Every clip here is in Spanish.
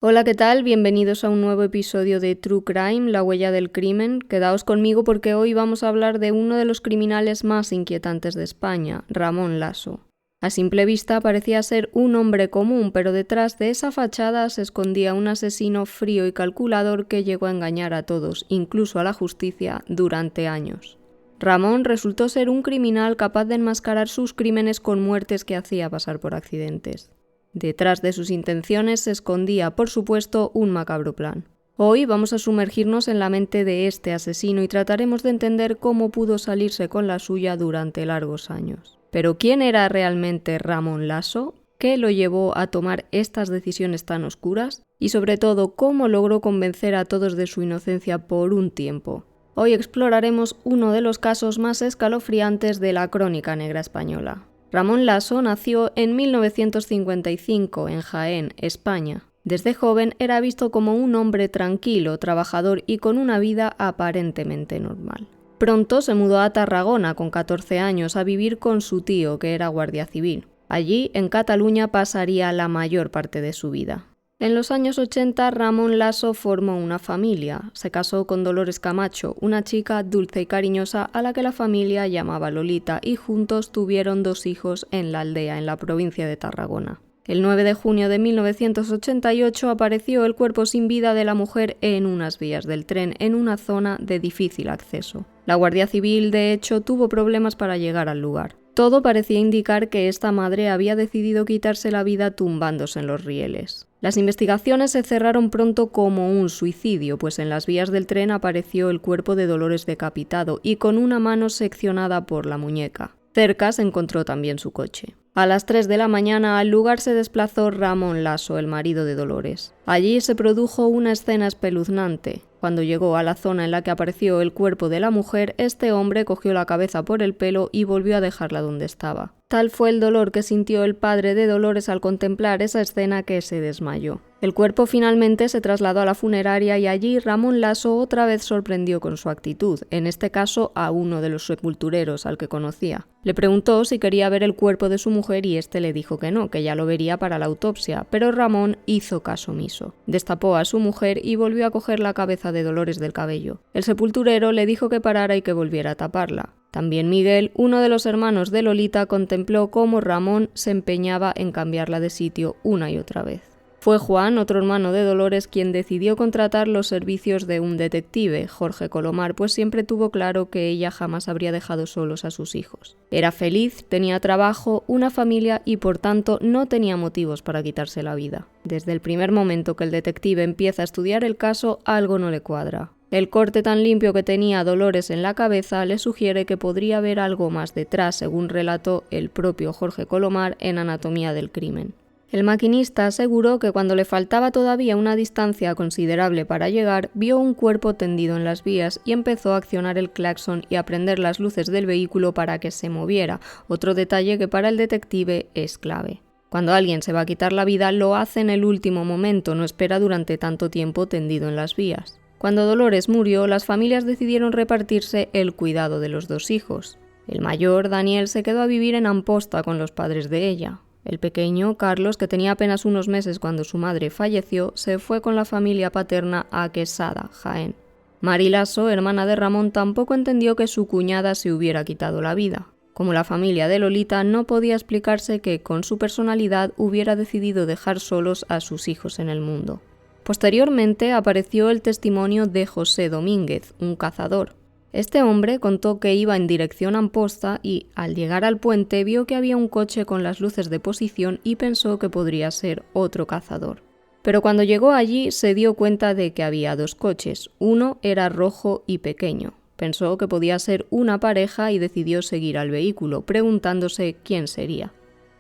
Hola, ¿qué tal? Bienvenidos a un nuevo episodio de True Crime, La huella del crimen. Quedaos conmigo porque hoy vamos a hablar de uno de los criminales más inquietantes de España, Ramón Lasso. A simple vista parecía ser un hombre común, pero detrás de esa fachada se escondía un asesino frío y calculador que llegó a engañar a todos, incluso a la justicia, durante años. Ramón resultó ser un criminal capaz de enmascarar sus crímenes con muertes que hacía pasar por accidentes. Detrás de sus intenciones se escondía, por supuesto, un macabro plan. Hoy vamos a sumergirnos en la mente de este asesino y trataremos de entender cómo pudo salirse con la suya durante largos años. Pero ¿quién era realmente Ramón Lasso? ¿Qué lo llevó a tomar estas decisiones tan oscuras? Y sobre todo, ¿cómo logró convencer a todos de su inocencia por un tiempo? Hoy exploraremos uno de los casos más escalofriantes de la crónica negra española. Ramón Lasso nació en 1955 en Jaén, España. Desde joven era visto como un hombre tranquilo, trabajador y con una vida aparentemente normal. Pronto se mudó a Tarragona con 14 años a vivir con su tío, que era guardia civil. Allí, en Cataluña, pasaría la mayor parte de su vida. En los años 80, Ramón Lasso formó una familia. Se casó con Dolores Camacho, una chica dulce y cariñosa a la que la familia llamaba Lolita, y juntos tuvieron 2 hijos en la aldea, en la provincia de Tarragona. El 9 de junio de 1988 apareció el cuerpo sin vida de la mujer en unas vías del tren, en una zona de difícil acceso. La Guardia Civil, de hecho, tuvo problemas para llegar al lugar. Todo parecía indicar que esta madre había decidido quitarse la vida tumbándose en los rieles. Las investigaciones se cerraron pronto como un suicidio, pues en las vías del tren apareció el cuerpo de Dolores decapitado y con una mano seccionada por la muñeca. Cerca se encontró también su coche. A las 3 de la mañana al lugar se desplazó Ramón Lasso, el marido de Dolores. Allí se produjo una escena espeluznante. Cuando llegó a la zona en la que apareció el cuerpo de la mujer, este hombre cogió la cabeza por el pelo y volvió a dejarla donde estaba. Tal fue el dolor que sintió el padre de Dolores al contemplar esa escena que se desmayó. El cuerpo finalmente se trasladó a la funeraria y allí Ramón Lasso otra vez sorprendió con su actitud, en este caso a uno de los sepultureros al que conocía. Le preguntó si quería ver el cuerpo de su mujer y este le dijo que no, que ya lo vería para la autopsia, pero Ramón hizo caso omiso. Destapó a su mujer y volvió a coger la cabeza de Dolores del cabello. El sepulturero le dijo que parara y que volviera a taparla. También Miguel, uno de los hermanos de Lolita, contempló cómo Ramón se empeñaba en cambiarla de sitio una y otra vez. Fue Juan, otro hermano de Dolores, quien decidió contratar los servicios de un detective, Jorge Colomar, pues siempre tuvo claro que ella jamás habría dejado solos a sus hijos. Era feliz, tenía trabajo, una familia y por tanto no tenía motivos para quitarse la vida. Desde el primer momento que el detective empieza a estudiar el caso, algo no le cuadra. El corte tan limpio que tenía Dolores en la cabeza le sugiere que podría haber algo más detrás, según relató el propio Jorge Colomar en Anatomía del crimen. El maquinista aseguró que cuando le faltaba todavía una distancia considerable para llegar, vio un cuerpo tendido en las vías y empezó a accionar el claxon y a prender las luces del vehículo para que se moviera, otro detalle que para el detective es clave. Cuando alguien se va a quitar la vida, lo hace en el último momento, no espera durante tanto tiempo tendido en las vías. Cuando Dolores murió, las familias decidieron repartirse el cuidado de los 2 hijos. El mayor, Daniel, se quedó a vivir en Amposta con los padres de ella. El pequeño, Carlos, que tenía apenas unos meses cuando su madre falleció, se fue con la familia paterna a Quesada, Jaén. Mari Lasso, hermana de Ramón, tampoco entendió que su cuñada se hubiera quitado la vida. Como la familia de Lolita, no podía explicarse que, con su personalidad, hubiera decidido dejar solos a sus hijos en el mundo. Posteriormente apareció el testimonio de José Domínguez, un cazador. Este hombre contó que iba en dirección a Amposta y, al llegar al puente, vio que había un coche con las luces de posición y pensó que podría ser otro cazador. Pero cuando llegó allí se dio cuenta de que había 2 coches, uno era rojo y pequeño. Pensó que podía ser una pareja y decidió seguir al vehículo, preguntándose quién sería.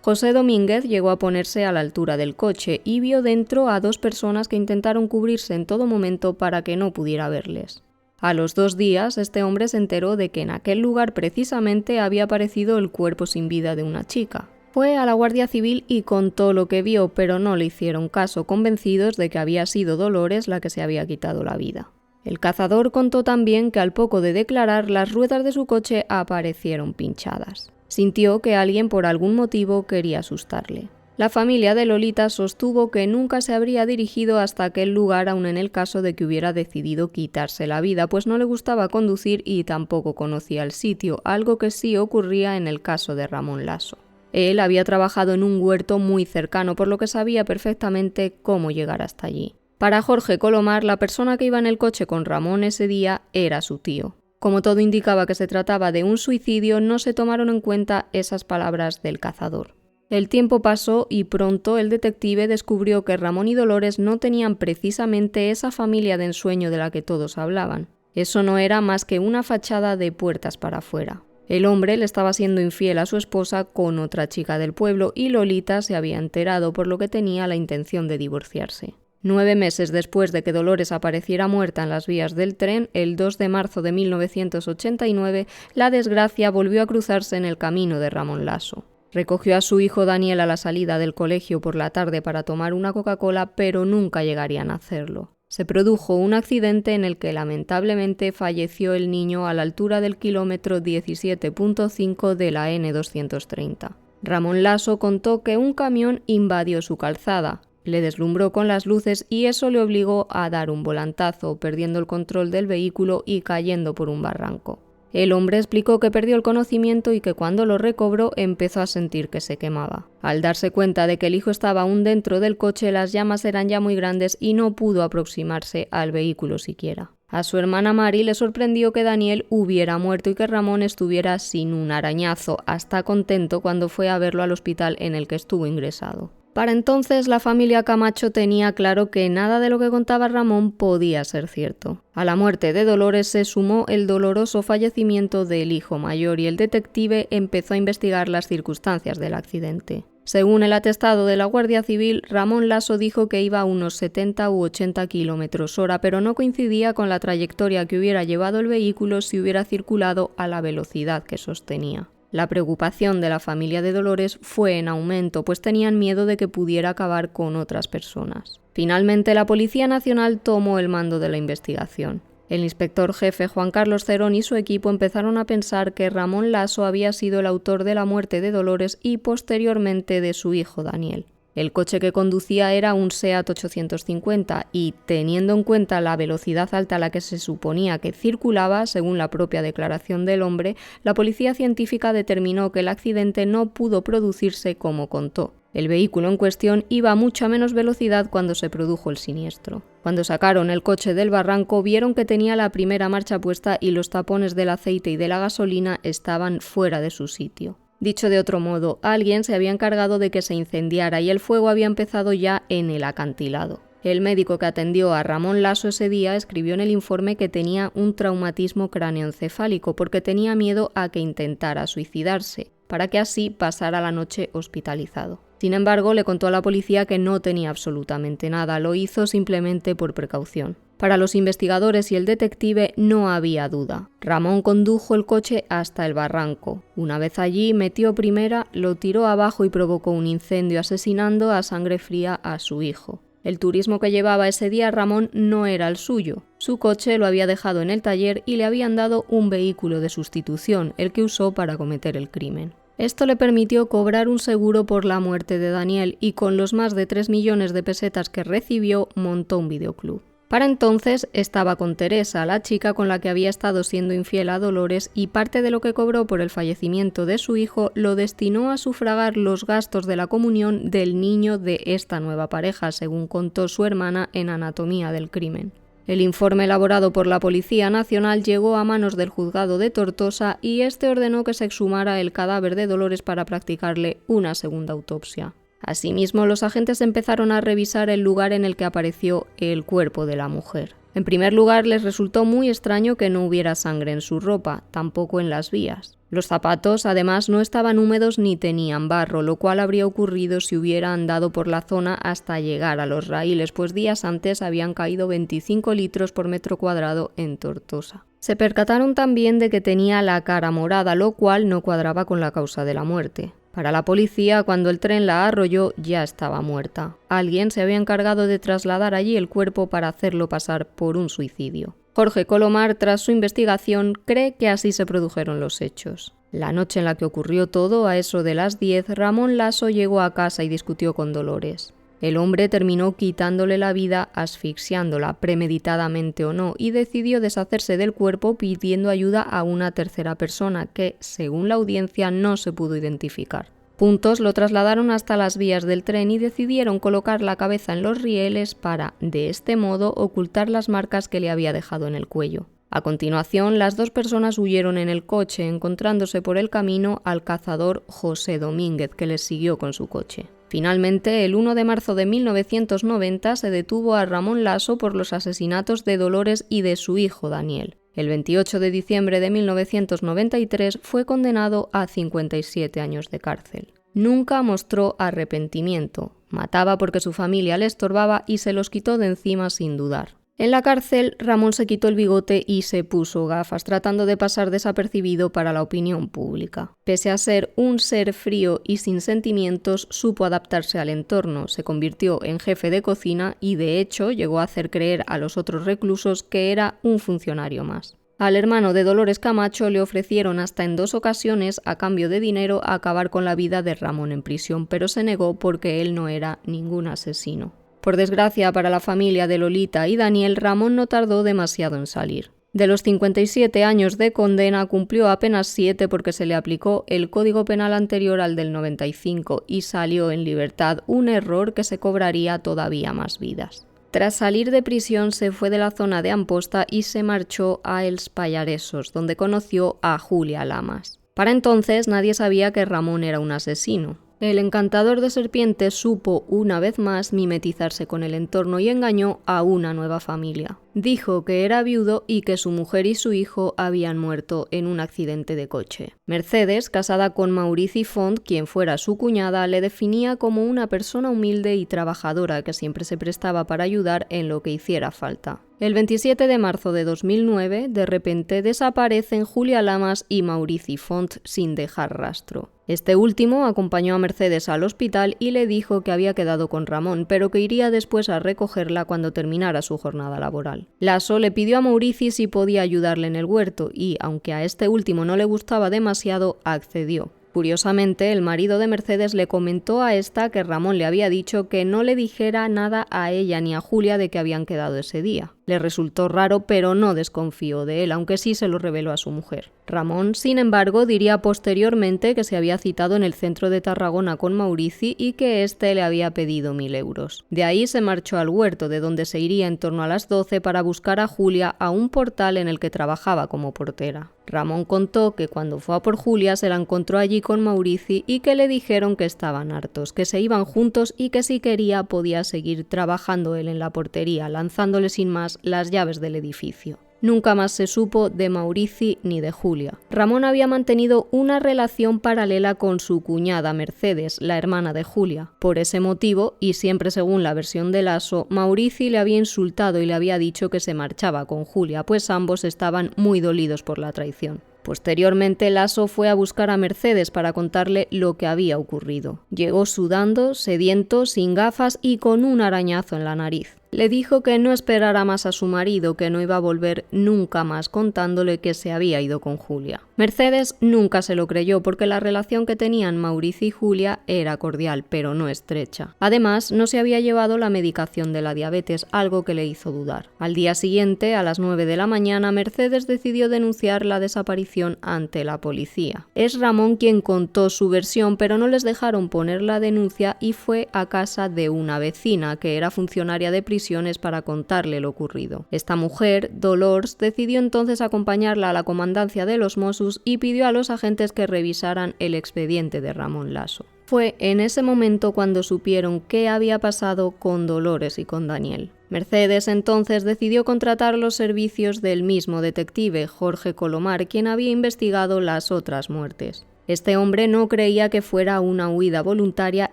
José Domínguez llegó a ponerse a la altura del coche y vio dentro a 2 personas que intentaron cubrirse en todo momento para que no pudiera verles. A los 2 días, este hombre se enteró de que en aquel lugar precisamente había aparecido el cuerpo sin vida de una chica. Fue a la Guardia Civil y contó lo que vio, pero no le hicieron caso, convencidos de que había sido Dolores la que se había quitado la vida. El cazador contó también que al poco de declarar, las ruedas de su coche aparecieron pinchadas. Sintió que alguien por algún motivo quería asustarle. La familia de Lolita sostuvo que nunca se habría dirigido hasta aquel lugar aun en el caso de que hubiera decidido quitarse la vida, pues no le gustaba conducir y tampoco conocía el sitio, algo que sí ocurría en el caso de Ramón Lasso. Él había trabajado en un huerto muy cercano, por lo que sabía perfectamente cómo llegar hasta allí. Para Jorge Colomar, la persona que iba en el coche con Ramón ese día era su tío. Como todo indicaba que se trataba de un suicidio, no se tomaron en cuenta esas palabras del cazador. El tiempo pasó y pronto el detective descubrió que Ramón y Dolores no tenían precisamente esa familia de ensueño de la que todos hablaban. Eso no era más que una fachada de puertas para afuera. El hombre le estaba siendo infiel a su esposa con otra chica del pueblo y Lolita se había enterado, por lo que tenía la intención de divorciarse. 9 meses después de que Dolores apareciera muerta en las vías del tren, el 2 de marzo de 1989, la desgracia volvió a cruzarse en el camino de Ramón Lasso. Recogió a su hijo Daniel a la salida del colegio por la tarde para tomar una Coca-Cola, pero nunca llegarían a hacerlo. Se produjo un accidente en el que lamentablemente falleció el niño a la altura del kilómetro 17.5 de la N230. Ramón Lasso contó que un camión invadió su calzada, le deslumbró con las luces y eso le obligó a dar un volantazo, perdiendo el control del vehículo y cayendo por un barranco. El hombre explicó que perdió el conocimiento y que cuando lo recobró empezó a sentir que se quemaba. Al darse cuenta de que el hijo estaba aún dentro del coche, las llamas eran ya muy grandes y no pudo aproximarse al vehículo siquiera. A su hermana Mari le sorprendió que Daniel hubiera muerto y que Ramón estuviera sin un arañazo, hasta contento cuando fue a verlo al hospital en el que estuvo ingresado. Para entonces la familia Camacho tenía claro que nada de lo que contaba Ramón podía ser cierto. A la muerte de Dolores se sumó el doloroso fallecimiento del hijo mayor y el detective empezó a investigar las circunstancias del accidente. Según el atestado de la Guardia Civil, Ramón Lasso dijo que iba a unos 70 u 80 km/h, pero no coincidía con la trayectoria que hubiera llevado el vehículo si hubiera circulado a la velocidad que sostenía. La preocupación de la familia de Dolores fue en aumento, pues tenían miedo de que pudiera acabar con otras personas. Finalmente, la Policía Nacional tomó el mando de la investigación. El inspector jefe Juan Carlos Cerón y su equipo empezaron a pensar que Ramón Lasso había sido el autor de la muerte de Dolores y posteriormente de su hijo Daniel. El coche que conducía era un SEAT 850 y, teniendo en cuenta la velocidad alta a la que se suponía que circulaba, según la propia declaración del hombre, la policía científica determinó que el accidente no pudo producirse como contó. El vehículo en cuestión iba a mucha menos velocidad cuando se produjo el siniestro. Cuando sacaron el coche del barranco, vieron que tenía la primera marcha puesta y los tapones del aceite y de la gasolina estaban fuera de su sitio. Dicho de otro modo, alguien se había encargado de que se incendiara y el fuego había empezado ya en el acantilado. El médico que atendió a Ramón Lasso ese día escribió en el informe que tenía un traumatismo cráneoencefálico porque tenía miedo a que intentara suicidarse, para que así pasara la noche hospitalizado. Sin embargo, le contó a la policía que no tenía absolutamente nada, lo hizo simplemente por precaución. Para los investigadores y el detective no había duda. Ramón condujo el coche hasta el barranco. Una vez allí, metió primera, lo tiró abajo y provocó un incendio, asesinando a sangre fría a su hijo. El turismo que llevaba ese día Ramón no era el suyo. Su coche lo había dejado en el taller y le habían dado un vehículo de sustitución, el que usó para cometer el crimen. Esto le permitió cobrar un seguro por la muerte de Daniel y con los más de 3 millones de pesetas que recibió, montó un videoclub. Para entonces estaba con Teresa, la chica con la que había estado siendo infiel a Dolores, y parte de lo que cobró por el fallecimiento de su hijo lo destinó a sufragar los gastos de la comunión del niño de esta nueva pareja, según contó su hermana en Anatomía del Crimen. El informe elaborado por la Policía Nacional llegó a manos del juzgado de Tortosa y este ordenó que se exhumara el cadáver de Dolores para practicarle una segunda autopsia. Asimismo, los agentes empezaron a revisar el lugar en el que apareció el cuerpo de la mujer. En primer lugar, les resultó muy extraño que no hubiera sangre en su ropa, tampoco en las vías. Los zapatos, además, no estaban húmedos ni tenían barro, lo cual habría ocurrido si hubiera andado por la zona hasta llegar a los raíles, pues días antes habían caído 25 litros por metro cuadrado en Tortosa. Se percataron también de que tenía la cara morada, lo cual no cuadraba con la causa de la muerte. Para la policía, cuando el tren la arrolló, ya estaba muerta. Alguien se había encargado de trasladar allí el cuerpo para hacerlo pasar por un suicidio. Jorge Colomar, tras su investigación, cree que así se produjeron los hechos. La noche en la que ocurrió todo, a eso de las 10, Ramón Laso llegó a casa y discutió con Dolores. El hombre terminó quitándole la vida asfixiándola, premeditadamente o no, y decidió deshacerse del cuerpo pidiendo ayuda a una tercera persona que, según la audiencia, no se pudo identificar. Juntos lo trasladaron hasta las vías del tren y decidieron colocar la cabeza en los rieles para, de este modo, ocultar las marcas que le había dejado en el cuello. A continuación, las dos personas huyeron en el coche, encontrándose por el camino al cazador José Domínguez, que les siguió con su coche. Finalmente, el 1 de marzo de 1990 se detuvo a Ramón Laso por los asesinatos de Dolores y de su hijo Daniel. El 28 de diciembre de 1993 fue condenado a 57 años de cárcel. Nunca mostró arrepentimiento, mataba porque su familia le estorbaba y se los quitó de encima sin dudar. En la cárcel, Ramón se quitó el bigote y se puso gafas, tratando de pasar desapercibido para la opinión pública. Pese a ser un ser frío y sin sentimientos, supo adaptarse al entorno, se convirtió en jefe de cocina y, de hecho, llegó a hacer creer a los otros reclusos que era un funcionario más. Al hermano de Dolores Camacho le ofrecieron hasta en 2 ocasiones, a cambio de dinero, acabar con la vida de Ramón en prisión, pero se negó porque él no era ningún asesino. Por desgracia para la familia de Lolita y Daniel, Ramón no tardó demasiado en salir. De los 57 años de condena, cumplió apenas 7 porque se le aplicó el Código Penal anterior al del 95 y salió en libertad, un error que se cobraría todavía más vidas. Tras salir de prisión se fue de la zona de Amposta y se marchó a Els Pallaresos, donde conoció a Julia Lamas. Para entonces nadie sabía que Ramón era un asesino. El encantador de serpientes supo una vez más mimetizarse con el entorno y engañó a una nueva familia. Dijo que era viudo y que su mujer y su hijo habían muerto en un accidente de coche. Mercedes, casada con Maurici Font, quien fuera su cuñada, le definía como una persona humilde y trabajadora que siempre se prestaba para ayudar en lo que hiciera falta. El 27 de marzo de 2009, de repente desaparecen Julia Lamas y Maurici Font sin dejar rastro. Este último acompañó a Mercedes al hospital y le dijo que había quedado con Ramón, pero que iría después a recogerla cuando terminara su jornada laboral. Laso le pidió a Maurici si podía ayudarle en el huerto y, aunque a este último no le gustaba demasiado, accedió. Curiosamente, el marido de Mercedes le comentó a esta que Ramón le había dicho que no le dijera nada a ella ni a Julia de que habían quedado ese día. Le resultó raro, pero no desconfió de él, aunque sí se lo reveló a su mujer. Ramón, sin embargo, diría posteriormente que se había citado en el centro de Tarragona con Maurici y que éste le había pedido 1.000 euros. De ahí se marchó al huerto, de donde se iría en torno a las 12 para buscar a Julia a un portal en el que trabajaba como portera. Ramón contó que cuando fue a por Julia se la encontró allí con Maurici y que le dijeron que estaban hartos, que se iban juntos y que si quería podía seguir trabajando él en la portería, lanzándole sin más las llaves del edificio. Nunca más se supo de Maurici ni de Julia. Ramón había mantenido una relación paralela con su cuñada Mercedes, la hermana de Julia. Por ese motivo, y siempre según la versión de Laso, Maurici le había insultado y le había dicho que se marchaba con Julia, pues ambos estaban muy dolidos por la traición. Posteriormente, Laso fue a buscar a Mercedes para contarle lo que había ocurrido. Llegó sudando, sediento, sin gafas y con un arañazo en la nariz. Le dijo que no esperara más a su marido, que no iba a volver nunca más, contándole que se había ido con Julia. Mercedes nunca se lo creyó porque la relación que tenían Maurici y Julia era cordial, pero no estrecha. Además, no se había llevado la medicación de la diabetes, algo que le hizo dudar. Al día siguiente, a las 9 de la mañana, Mercedes decidió denunciar la desaparición ante la policía. Es Ramón quien contó su versión, pero no les dejaron poner la denuncia y fue a casa de una vecina, que era funcionaria de prisión, para contarle lo ocurrido. Esta mujer, Dolors, decidió entonces acompañarla a la comandancia de los Mossos y pidió a los agentes que revisaran el expediente de Ramón Laso. Fue en ese momento cuando supieron qué había pasado con Dolores y con Daniel. Mercedes entonces decidió contratar los servicios del mismo detective, Jorge Colomar, quien había investigado las otras muertes. Este hombre no creía que fuera una huida voluntaria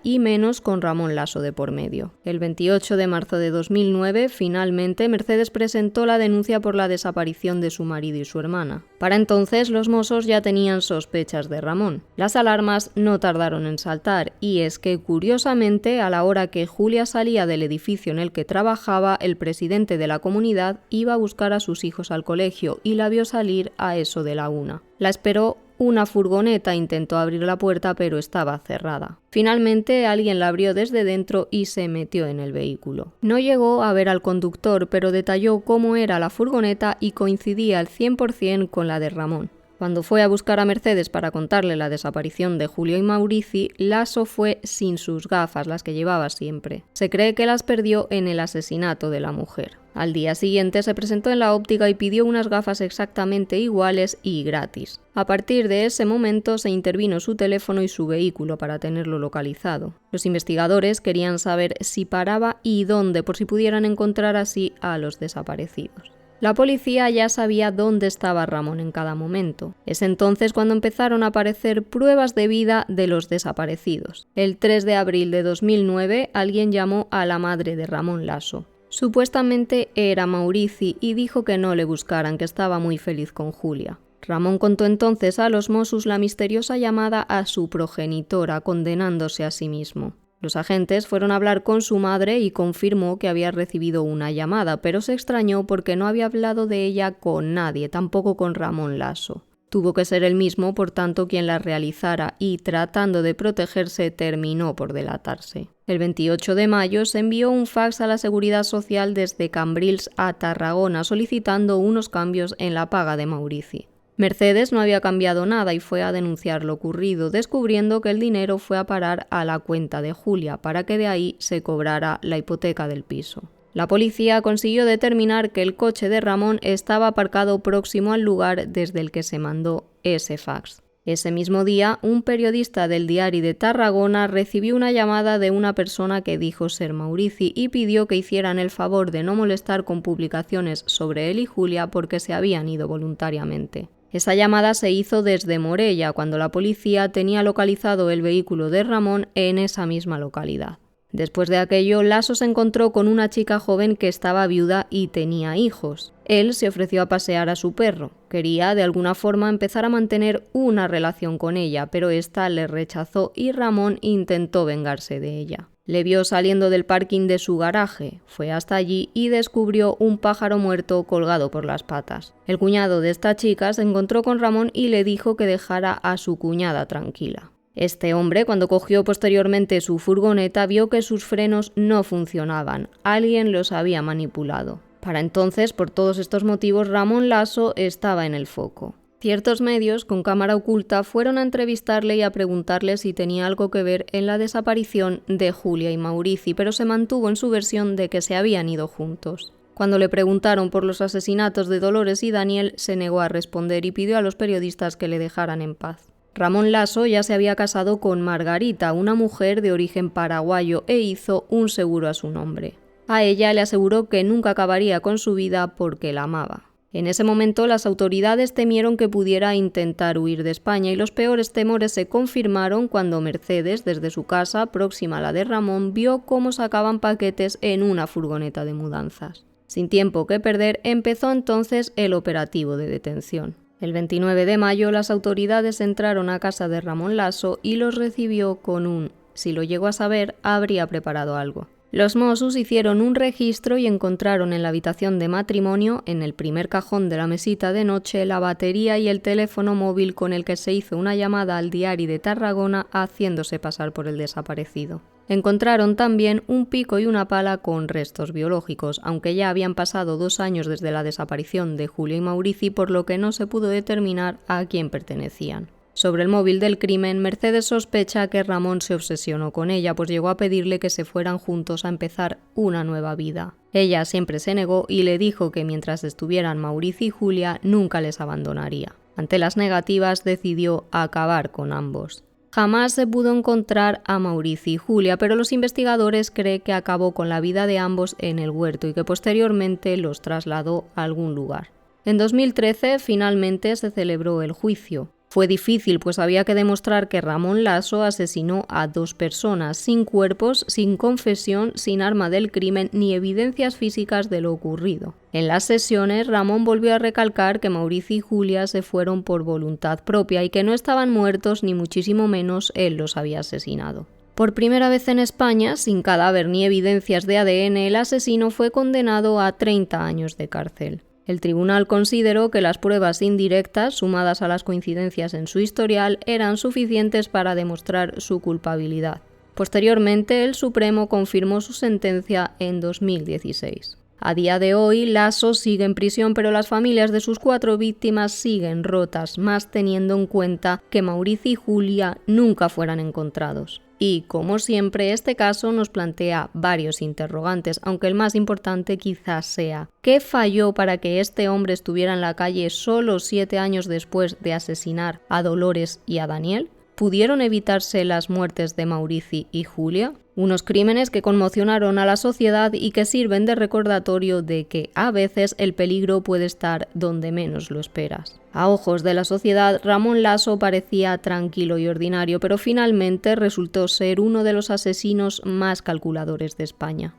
y menos con Ramón Laso de por medio. El 28 de marzo de 2009, finalmente, Mercedes presentó la denuncia por la desaparición de su marido y su hermana. Para entonces, los Mossos ya tenían sospechas de Ramón. Las alarmas no tardaron en saltar y es que, curiosamente, a la hora que Julia salía del edificio en el que trabajaba, el presidente de la comunidad iba a buscar a sus hijos al colegio y la vio salir a eso de la 1. La esperó una furgoneta intentó abrir la puerta pero estaba cerrada. Finalmente alguien la abrió desde dentro y se metió en el vehículo. No llegó a ver al conductor, pero detalló cómo era la furgoneta y coincidía al 100% con la de Ramón. Cuando fue a buscar a Mercedes para contarle la desaparición de Julio y Maurici, Lasso fue sin sus gafas, las que llevaba siempre. Se cree que las perdió en el asesinato de la mujer. Al día siguiente se presentó en la óptica y pidió unas gafas exactamente iguales y gratis. A partir de ese momento se intervino su teléfono y su vehículo para tenerlo localizado. Los investigadores querían saber si paraba y dónde, por si pudieran encontrar así a los desaparecidos. La policía ya sabía dónde estaba Ramón en cada momento. Es entonces cuando empezaron a aparecer pruebas de vida de los desaparecidos. El 3 de abril de 2009, alguien llamó a la madre de Ramón Lasso. Supuestamente era Maurici y dijo que no le buscaran, que estaba muy feliz con Julia. Ramón contó entonces a los Mossos la misteriosa llamada a su progenitora, condenándose a sí mismo. Los agentes fueron a hablar con su madre y confirmó que había recibido una llamada, pero se extrañó porque no había hablado de ella con nadie, tampoco con Ramón Lasso. Tuvo que ser él mismo, por tanto, quien la realizara y, tratando de protegerse, terminó por delatarse. El 28 de mayo se envió un fax a la Seguridad Social desde Cambrils a Tarragona solicitando unos cambios en la paga de Maurici. Mercedes no había cambiado nada y fue a denunciar lo ocurrido, descubriendo que el dinero fue a parar a la cuenta de Julia, para que de ahí se cobrara la hipoteca del piso. La policía consiguió determinar que el coche de Ramón estaba aparcado próximo al lugar desde el que se mandó ese fax. Ese mismo día, un periodista del Diari de Tarragona recibió una llamada de una persona que dijo ser Maurici y pidió que hicieran el favor de no molestar con publicaciones sobre él y Julia porque se habían ido voluntariamente. Esa llamada se hizo desde Morella, cuando la policía tenía localizado el vehículo de Ramón en esa misma localidad. Después de aquello, Lasso se encontró con una chica joven que estaba viuda y tenía hijos. Él se ofreció a pasear a su perro. Quería, de alguna forma, empezar a mantener una relación con ella, pero ésta le rechazó y Ramón intentó vengarse de ella. Le vio saliendo del parking de su garaje, fue hasta allí y descubrió un pájaro muerto colgado por las patas. El cuñado de esta chica se encontró con Ramón y le dijo que dejara a su cuñada tranquila. Este hombre, cuando cogió posteriormente su furgoneta, vio que sus frenos no funcionaban. Alguien los había manipulado. Para entonces, por todos estos motivos, Ramón Lasso estaba en el foco. Ciertos medios, con cámara oculta, fueron a entrevistarle y a preguntarle si tenía algo que ver en la desaparición de Julia y Maurici, pero se mantuvo en su versión de que se habían ido juntos. Cuando le preguntaron por los asesinatos de Dolores y Daniel, se negó a responder y pidió a los periodistas que le dejaran en paz. Ramón Lasso ya se había casado con Margarita, una mujer de origen paraguayo, e hizo un seguro a su nombre. A ella le aseguró que nunca acabaría con su vida porque la amaba. En ese momento las autoridades temieron que pudiera intentar huir de España y los peores temores se confirmaron cuando Mercedes, desde su casa, próxima a la de Ramón, vio cómo sacaban paquetes en una furgoneta de mudanzas. Sin tiempo que perder, empezó entonces el operativo de detención. El 29 de mayo las autoridades entraron a casa de Ramón Lasso y los recibió con un «si lo llegó a saber, habría preparado algo». Los Mossos hicieron un registro y encontraron en la habitación de matrimonio, en el primer cajón de la mesita de noche, la batería y el teléfono móvil con el que se hizo una llamada al Diari de Tarragona haciéndose pasar por el desaparecido. Encontraron también un pico y una pala con restos biológicos, aunque ya habían pasado 2 años desde la desaparición de Julio y Maurici, por lo que no se pudo determinar a quién pertenecían. Sobre el móvil del crimen, Mercedes sospecha que Ramón se obsesionó con ella, pues llegó a pedirle que se fueran juntos a empezar una nueva vida. Ella siempre se negó y le dijo que mientras estuvieran Maurici y Julia nunca les abandonaría. Ante las negativas decidió acabar con ambos. Jamás se pudo encontrar a Maurici y Julia, pero los investigadores creen que acabó con la vida de ambos en el huerto y que posteriormente los trasladó a algún lugar. En 2013 finalmente se celebró el juicio. Fue difícil, pues había que demostrar que Ramón Lasso asesinó a 2 personas, sin cuerpos, sin confesión, sin arma del crimen ni evidencias físicas de lo ocurrido. En las sesiones, Ramón volvió a recalcar que Maurici y Julia se fueron por voluntad propia y que no estaban muertos ni muchísimo menos él los había asesinado. Por primera vez en España, sin cadáver ni evidencias de ADN, el asesino fue condenado a 30 años de cárcel. El tribunal consideró que las pruebas indirectas, sumadas a las coincidencias en su historial, eran suficientes para demostrar su culpabilidad. Posteriormente, el Supremo confirmó su sentencia en 2016. A día de hoy, Lasso sigue en prisión, pero las familias de sus 4 víctimas siguen rotas, más teniendo en cuenta que Maurici y Julia nunca fueran encontrados. Y, como siempre, este caso nos plantea varios interrogantes, aunque el más importante quizás sea: ¿qué falló para que este hombre estuviera en la calle solo 7 años después de asesinar a Dolores y a Daniel? ¿Pudieron evitarse las muertes de Maurici y Julia? Unos crímenes que conmocionaron a la sociedad y que sirven de recordatorio de que a veces el peligro puede estar donde menos lo esperas. A ojos de la sociedad, Ramón Lasso parecía tranquilo y ordinario, pero finalmente resultó ser uno de los asesinos más calculadores de España.